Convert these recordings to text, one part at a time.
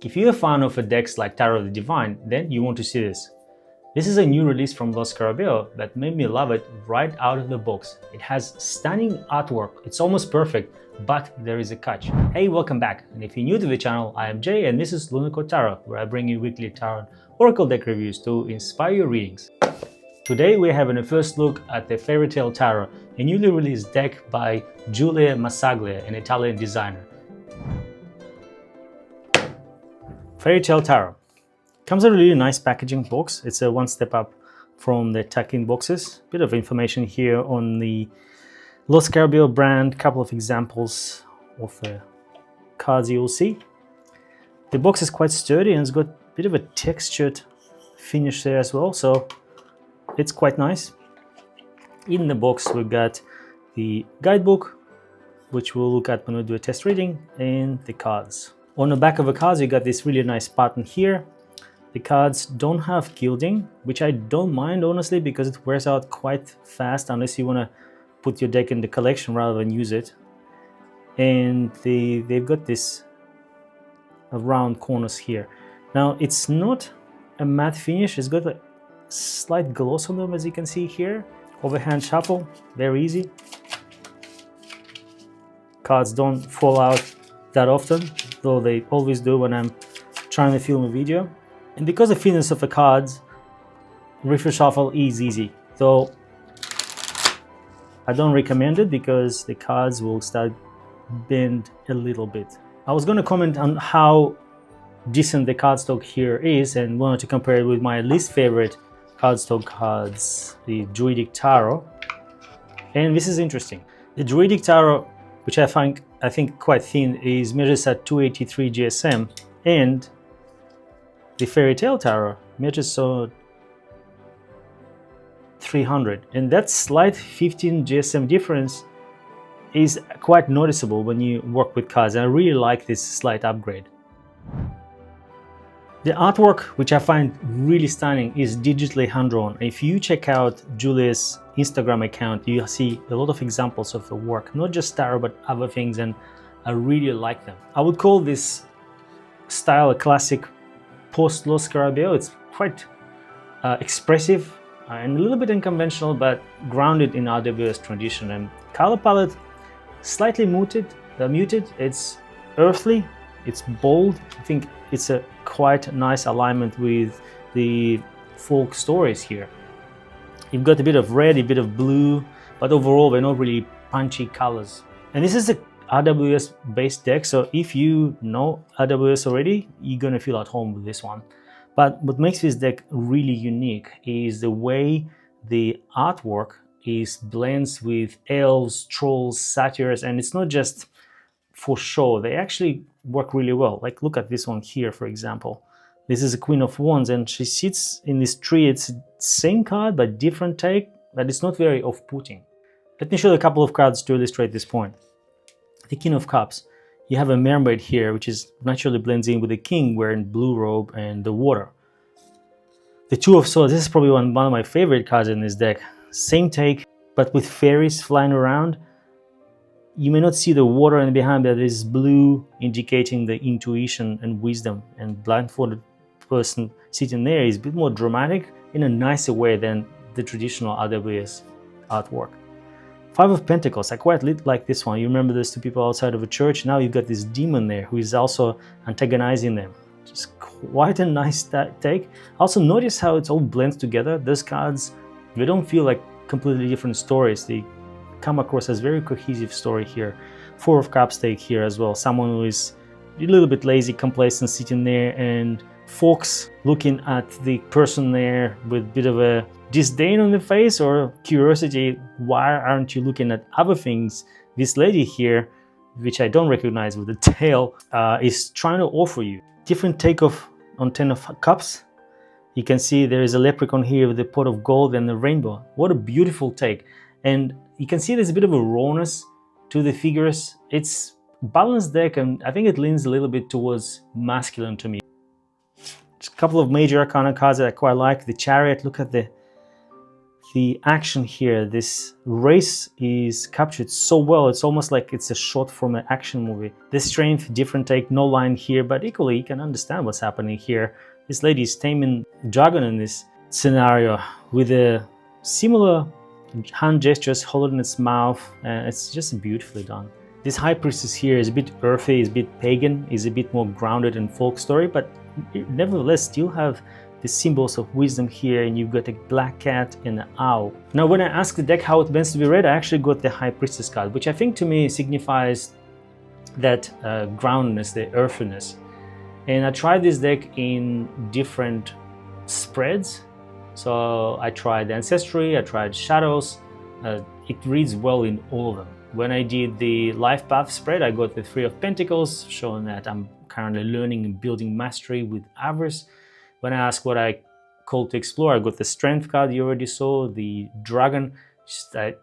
If you're a fan of decks like Tarot of the Divine, then you want to see this. This is a new release from Lo Scarabeo that made me love it right out of the box. It has stunning artwork, it's almost perfect, but there is a catch. Hey, welcome back, and if you're new to the channel, I am Jay and this is Lunar Tarot, where I bring you weekly Tarot Oracle deck reviews to inspire your readings. Today we're having a first look at the Fairytale Tarot, a newly released deck by Julia Masaglia, an Italian designer. Fairytale Tarot comes in a really nice packaging box. It's a one step up from the tuck-in boxes. Bit of information here on the Lo Scarabeo brand, couple of examples of the cards you'll see. The box is quite sturdy and it's got a bit of a textured finish there as well, so it's quite nice. In the box we've got the guidebook, which we'll look at when we do a test reading, and the cards. On the back of the cards you got this really nice pattern here. The cards don't have gilding, which I don't mind honestly, because it wears out quite fast unless you want to put your deck in the collection rather than use it. And they've got this round corners here. Now it's not a matte finish, it's got a slight gloss on them, as you can see here. Overhand shuffle, very easy. Cards don't fall out that often, though they always do when I'm trying to film a video. And because of the thinness of the cards, riffle shuffle is easy, though I don't recommend it because the cards will start bend a little bit. I was going to comment on how decent the cardstock here is and wanted to compare it with my least favorite cardstock cards, the Druidic Tarot. And this is interesting. The Druidic Tarot, which I think quite thin, is measures at 283 GSM, and the Fairytale Tarot measures 300, and that slight 15 GSM difference is quite noticeable when you work with cards, and I really like this slight upgrade. The artwork, which I find really stunning, is digitally hand-drawn. If you check out Julia's Instagram account, you see a lot of examples of the work, not just tarot but other things, and I really like them. I would call this style a classic post Lo Scarabeo. It's quite expressive and a little bit unconventional, but grounded in RWS tradition. And color palette slightly muted. It's earthy, it's bold. I think it's a quite nice alignment with the folk stories here. You've got a bit of red, a bit of blue, but overall they're not really punchy colors. And this is a RWS based deck, so if you know RWS already, you're gonna feel at home with this one. But what makes this deck really unique is the way the artwork blends with elves, trolls, satyrs, and it's not just for show. They actually work really well. Like, look at this one here, for example. This is a Queen of Wands and she sits in this tree. It's the same card but different take, but it's not very off-putting. Let me show you a couple of cards to illustrate this point. The King of Cups. You have a mermaid here, which is naturally blends in with the king wearing blue robe and the water. The Two of Swords. This is probably one of my favorite cards in this deck. Same take, but with fairies flying around. You may not see the water in behind, but there's blue indicating the intuition and wisdom. And blindfolded person sitting there is a bit more dramatic in a nicer way than the traditional RWS artwork. Five of Pentacles, I quite like this one. You remember those two people outside of a church? Now you've got this demon there who is also antagonizing them. Just quite a nice take. Also notice how it all blends together. Those cards, they don't feel like completely different stories. They come across as very cohesive story here. Four of Cups take here as well. Someone who is a little bit lazy, complacent, sitting there, and Fox looking at the person there with a bit of a disdain on the face or curiosity. Why aren't you looking at other things? This lady here, which I don't recognize with the tail, is trying to offer you. Different take on 10 of Cups. You can see there is a leprechaun here with the pot of gold and the rainbow. What a beautiful take. And you can see there's a bit of a rawness to the figures. It's a balanced deck, and I think it leans a little bit towards masculine to me. Just a couple of major arcana cards that I quite like. The Chariot, look at the the action here, this race is captured so well. It's almost like it's a shot from an action movie. The strength, different take, no line here, but equally you can understand what's happening here. This lady is taming dragon in this scenario with a similar hand gestures, holding its mouth. It's just beautifully done. This high priestess here is a bit earthy, is a bit pagan, is a bit more grounded in folk story, but nevertheless still have the symbols of wisdom here, and you've got a black cat and an owl. Now, when I asked the deck how it meant to be read, I actually got the High Priestess card, which I think to me signifies that groundedness, the earthiness. And I tried this deck in different spreads. So I tried Ancestry, I tried Shadows. It reads well in all of them. When I did the Life Path spread, I got the Three of Pentacles, showing that I'm currently learning and building mastery with Avarice. When I asked what I called to explore, I got the Strength card you already saw, the Dragon, just that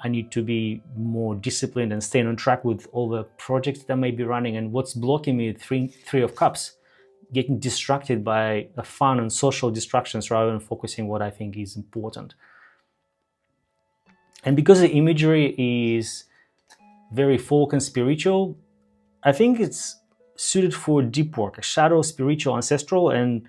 I need to be more disciplined and staying on track with all the projects that I may be running. And what's blocking me, Three of Cups, getting distracted by fun and social distractions rather than focusing what I think is important. And because the imagery is very folk and spiritual, I think it's suited for deep work, shadow, spiritual, ancestral, and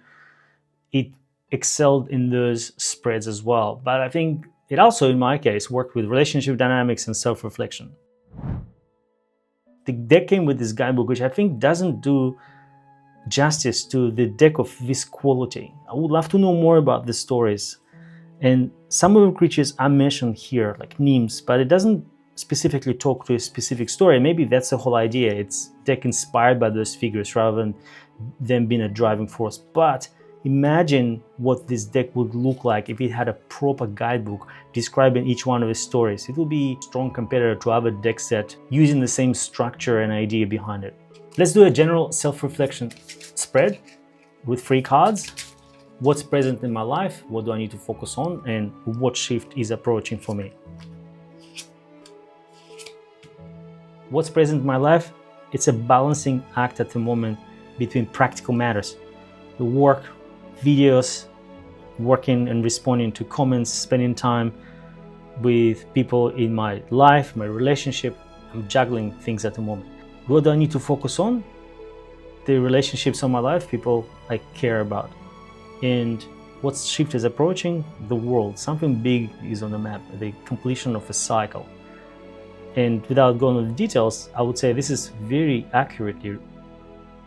it excelled in those spreads as well. But I think it also, in my case, worked with relationship dynamics and self-reflection. The deck came with this guidebook, which I think doesn't do justice to the deck of this quality. I would love to know more about the stories. And some of the creatures are mentioned here, like nymphs, but it doesn't specifically talk to a specific story. Maybe that's the whole idea. It's deck inspired by those figures rather than them being a driving force. But imagine what this deck would look like if it had a proper guidebook describing each one of the stories. It will be a strong competitor to other deck set using the same structure and idea behind it. Let's do a general self-reflection spread with 3 cards. What's present in my life? What do I need to focus on? And what shift is approaching for me? What's present in my life? It's a balancing act at the moment between practical matters, the work, videos, working and responding to comments, spending time with people in my life, my relationship. I'm juggling things at the moment. What do I need to focus on? The relationships of my life, people I care about. And what shift is approaching? The world. Something big is on the map, the completion of a cycle. And without going into the details, I would say this is very accurately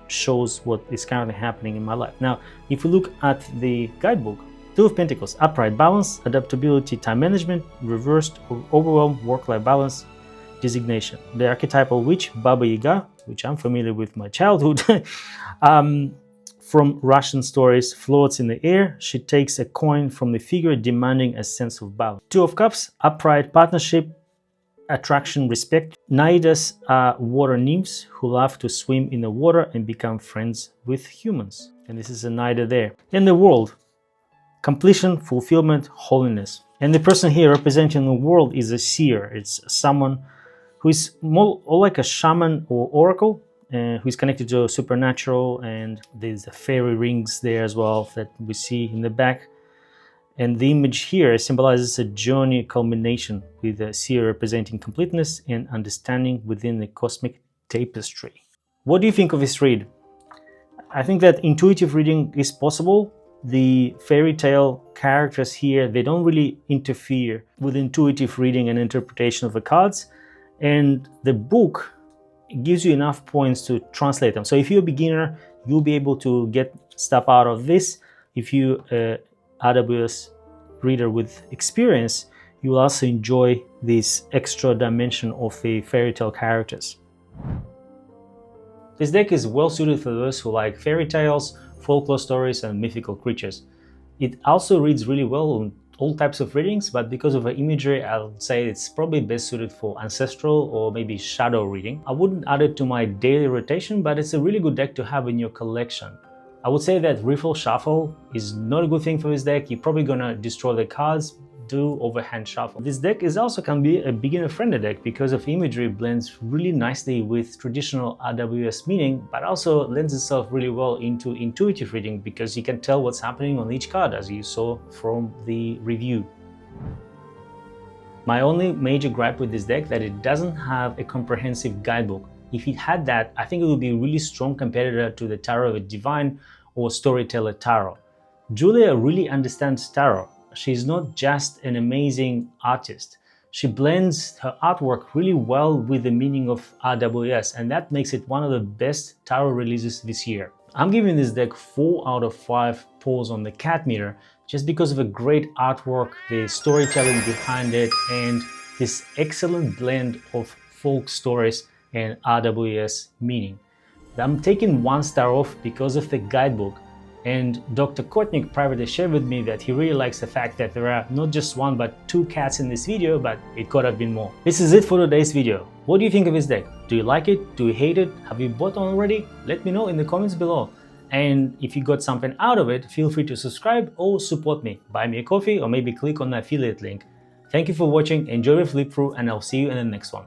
shows what is currently happening in my life. Now, if we look at the guidebook, Two of Pentacles, upright balance, adaptability, time management, reversed overwhelm, work-life balance, designation. The archetypal witch, Baba Yaga, which I'm familiar with my childhood, from Russian stories, floats in the air. She takes a coin from the figure, demanding a sense of balance. Two of Cups, upright partnership, attraction, respect. Naidas are water nymphs who love to swim in the water and become friends with humans. And this is a Naida there. In the world, completion, fulfillment, holiness. And the person here representing the world is a seer. It's someone who is more like a shaman or oracle, who is connected to supernatural, and there's the fairy rings there as well that we see in the back. And the image here symbolizes a journey culmination, with the seer representing completeness and understanding within the cosmic tapestry. What do you think of this read? I think that intuitive reading is possible. The fairy tale characters here, they don't really interfere with intuitive reading and interpretation of the cards. And the book gives you enough points to translate them. So if you're a beginner, you'll be able to get stuff out of this. If you AWS reader with experience, you will also enjoy this extra dimension of the fairy tale characters. This deck is well suited for those who like fairy tales, folklore stories, and mythical creatures. It also reads really well on all types of readings, but because of the imagery, I would say it's probably best suited for ancestral or maybe shadow reading. I wouldn't add it to my daily rotation, but it's a really good deck to have in your collection. I would say that riffle shuffle is not a good thing for this deck. You're probably gonna destroy the cards. Do overhand shuffle. This deck is also can be a beginner-friendly deck because of imagery blends really nicely with traditional RWS meaning, but also lends itself really well into intuitive reading because you can tell what's happening on each card, as you saw from the review. My only major gripe with this deck that it doesn't have a comprehensive guidebook. If it had that, I think it would be a really strong competitor to the Tarot of Divine or Storyteller Tarot. Julia really understands tarot. She's not just an amazing artist. She blends her artwork really well with the meaning of RWS, and that makes it one of the best tarot releases this year. I'm giving this deck 4 out of 5 paws on the cat meter just because of the great artwork, the storytelling behind it, and this excellent blend of folk stories and RWS meaning. I'm taking 1 star off because of the guidebook, and Dr. Kotnik privately shared with me that he really likes the fact that there are not just 1 but 2 cats in this video, but it could have been more. This is it for today's video. What do you think of this deck? Do you like it? Do you hate it? Have you bought one already? Let me know in the comments below. And if you got something out of it, feel free to subscribe or support me. Buy me a coffee or maybe click on the affiliate link. Thank you for watching, enjoy the flip through, and I'll see you in the next one.